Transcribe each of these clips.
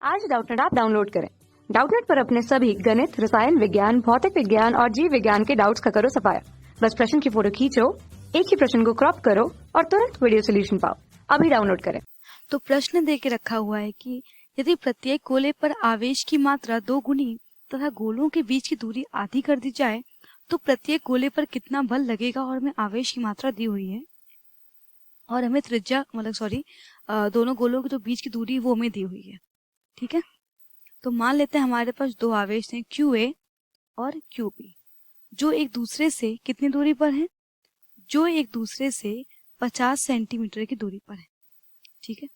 आज Doubtnut app download करें। Doubtnut पर अपने सभी गणित, रसायन विज्ञान, भौतिक विज्ञान और जीव विज्ञान के डाउट्स का करो सफाया। बस प्रश्न की फोटो खींचो, एक ही प्रश्न को क्रॉप करो और तुरंत वीडियो सोल्यूशन पाओ। अभी डाउनलोड करें। तो प्रश्न दे के रखा हुआ है कि यदि प्रत्येक गोले पर आवेश की मात्रा 2 गुनी तथा गोलों के बीच की दूरी आधी कर दी जाए तो प्रत्येक गोले पर कितना बल लगेगा। और हमें आवेश की मात्रा दी हुई है और हमें त्रिज्या दोनों गोलों के जो बीच की दूरी वो हमें दी हुई है। ठीक है, तो मान लेते हैं हमारे पास दो आवेश हैं QA और QB, जो एक दूसरे से कितनी दूरी पर हैं, जो एक दूसरे से 50 सेंटीमीटर की दूरी पर है। ठीक है,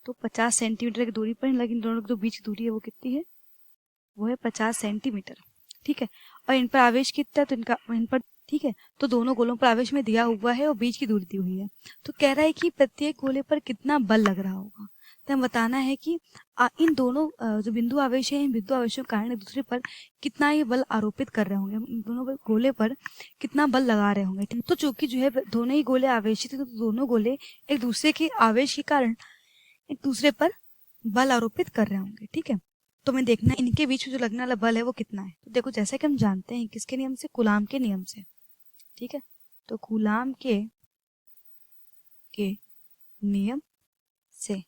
तो 50 सेंटीमीटर की दूरी पर है, लेकिन दोनों के जो बीच की दूरी है वो कितनी है, वो है 50 सेंटीमीटर। ठीक है, और इन पर आवेश कितना है, तो इन पर ठीक है, तो दोनों गोलों पर आवेश में दिया हुआ है और बीच की दूरी दी हुई है। तो कह रहा है कि प्रत्येक गोले पर कितना बल लग रहा होगा। तो हमें बताना है कि इन दोनों जो बिंदु आवेश है, इन बिंदु आवेशों के कारण एक दूसरे पर कितना ये बल आरोपित कर रहे होंगे, इन दोनों गोले पर कितना बल लगा रहे होंगे। तो चूंकि जो है दोनों ही गोले आवेशित है, तो दोनों गोले एक दूसरे के आवेश के कारण एक दूसरे पर बल आरोपित कर रहे होंगे। ठीक है, तो हमें देखना है इनके बीच में जो लगने वाला बल है वो कितना है। तो देखो, जैसा कि हम जानते हैं किसके नियम से, कूलाम के नियम से। ठीक है, तो कूलाम के नियम से,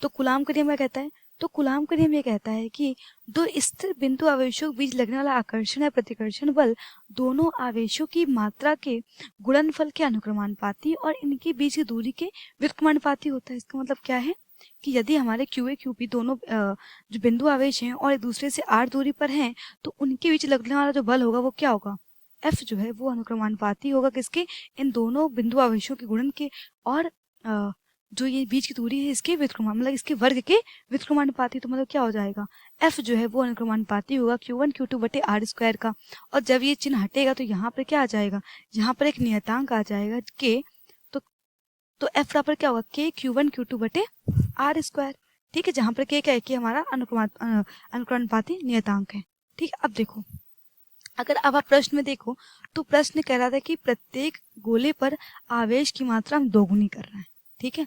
तो कूलाम का नियम क्या कहता है, तो कूलाम का नियम ये कहता है कि दो स्थिर बिंदु आवेशों के बीच लगने वाला आकर्षण या प्रतिकर्षण बल दोनों आवेशों की मात्रा के गुणनफल के अनुक्रमानुपाती और इनके बीच की दूरी के व्युत्क्रमानुपाती होता है। इसका मतलब क्या है कि यदि हमारे QA QB दोनों जो बिंदु आवेश हैं और एक दूसरे से r दूरी पर हैं, तो उनके बीच लगने वाला जो बल होगा वो क्या होगा, F जो है वो अनुक्रमानुपाती होगा किसके, इन दोनों बिंदु आवेशों के गुणन के, और जो ये बीच की दूरी है इसके व्युत्क्रमान मतलब इसके वर्ग के व्युत्क्रमानुपाती। तो मतलब क्या हो जाएगा, F जो है वो अनुक्रमानुपाती होगा Q1 Q2 बटे r² का। और जब ये चिन्ह हटेगा तो यहाँ पर क्या आ जाएगा, यहाँ पर एक नियतांक आ जाएगा K। तो F बराबर क्या होगा, K Q1 Q2 बटे r²। ठीक है, जहाँ पर K क्या है, कि हमारा अनुक्रमानुपाती नियतांक है। ठीक है, अब देखो, अगर अब आप प्रश्न में देखो तो प्रश्न कह रहा था कि प्रत्येक गोले पर आवेश की मात्रा हम दोगुनी कर रहे हैं। ठीक है,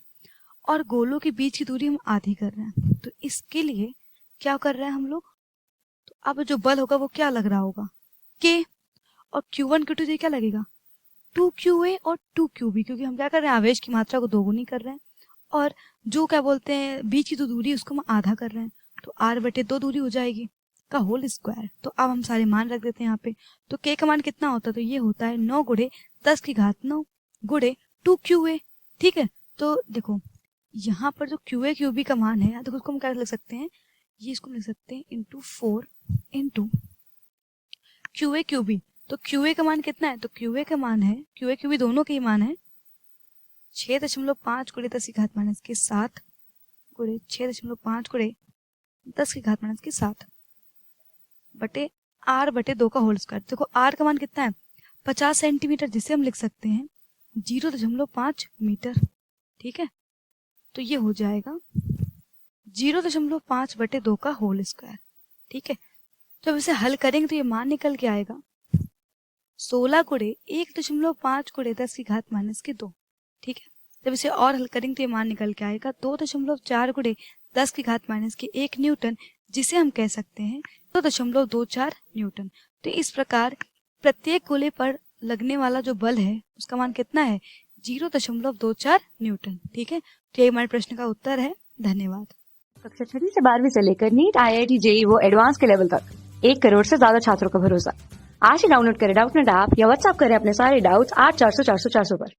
और गोलों के बीच की दूरी हम आधी कर रहे हैं। तो इसके लिए क्या कर रहे हैं हम लोग, तो अब जो बल होगा वो क्या लग रहा होगा, K, और Q1 Q2 से क्या लगेगा 2QA और 2QB, क्योंकि हम क्या कर रहे हैं, आवेश की मात्रा को दोगुनी कर रहे हैं और जो क्या बोलते हैं बीच की जो दूरी उसको हम आधा कर रहे हैं। तो r/2 दूरी हो जाएगी का होल स्क्वायर। तो अब हम सारे मान रख देते हैं यहाँ पे। तो K का मान कितना होता है, तो ये होता है 9 × 10⁹ गुणे 2QA। ठीक है, तो देखो यहाँ पर जो QA QB का मान है, देखो उसको हम क्या लिख सकते हैं, ये इसको लिख सकते हैं × 4 × QA QB। तो QA का मान कितना है, तो QA का मान है, QA QB दोनों के ही मान है 6.5 × 10⁻7 गुणे 6.5 × 10⁻7 बटे r/2 का होल स्क्वायर। देखो r का मान कितना है 50 सेंटीमीटर, जिसे हम लिख सकते हैं 0.5 मीटर। ठीक है, तो ये हो जाएगा 0.5/2 का होल स्क्वायर। ठीक है, जब इसे हल करेंगे तो ये मान निकल के आएगा 16 × 1.5 × 10⁻2। ठीक है, जब इसे और हल करेंगे तो ये मान निकल के आएगा 2.4 × 10⁻1 न्यूटन, जिसे हम कह सकते हैं 2.24 न्यूटन। तो इस प्रकार प्रत्येक गोले पर लगने वाला जो बल है उसका मान कितना है, 0.24 न्यूटन। ठीक है, तो ये हमारे प्रश्न का उत्तर है। धन्यवाद। कक्षा 6 से 12वीं से लेकर नीट, IIT, JEE वो एडवांस के लेवल तक 1 करोड़ से ज्यादा छात्रों का भरोसा। आज ही डाउनलोड करें डाउटनेट ऐप या व्हाट्सएप करें अपने सारे डाउट्स 8400 400 400 पर।